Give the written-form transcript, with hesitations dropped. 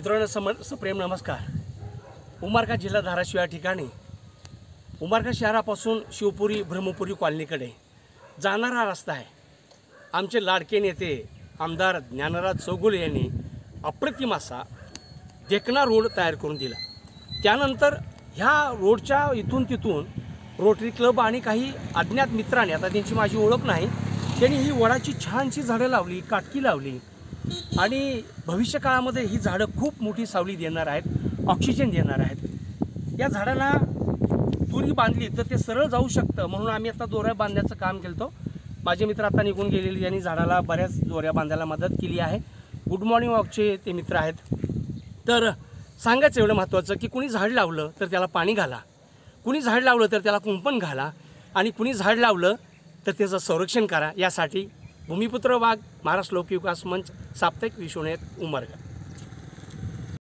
मित्रांनो सप्रेम नमस्कार। उमरगा जिल्हा धाराशिव या ठिकाणी उमरगा शहरापासून शिवपुरी ब्रह्मपुरी कॉलनीकडे जाणारा रस्ता आहे। आमचे लाडके नेते आमदार ज्ञानराज चौगुले यांनी अप्रतिम असा देखना रोड तयार करून दिला। त्यानंतर ह्या रोडच्या इथून तिथून रोटरी क्लब आणि काही अज्ञात मित्रांनी, आता त्यांची माझी ओळख नाही, त्यांनी ही वडाची छानशी झाडं लावली, काटकी लावली आणि भविष्य काळामध्ये ही झाडं खूप मोठी सावली देणार आहेत, ऑक्सिजन देणार आहेत। या झाडांना दोरी बांधली तर ते सरळ जाऊ शकतं, म्हणून आम्ही आता दोऱ्या बांधण्याचं काम केलतो। माझे मित्र आता निघून गेलेले, यांनी झाडाला बऱ्याच दोऱ्या बांधायला मदत केली आहे। गुड मॉर्निंग वॉकचे ते मित्र आहेत। तर सांगायचं एवढं महत्त्वाचं की कुणी झाड लावलं तर त्याला पाणी घाला, कुणी झाड लावलं तर त्याला कुंपण घाला आणि कुणी झाड लावलं तर त्याचं संरक्षण करा। यासाठी भूमिपुत्र वाघ महाराष्ट्र लोकविकास मंच साप्ताहिक विश्वनेत उमरगा।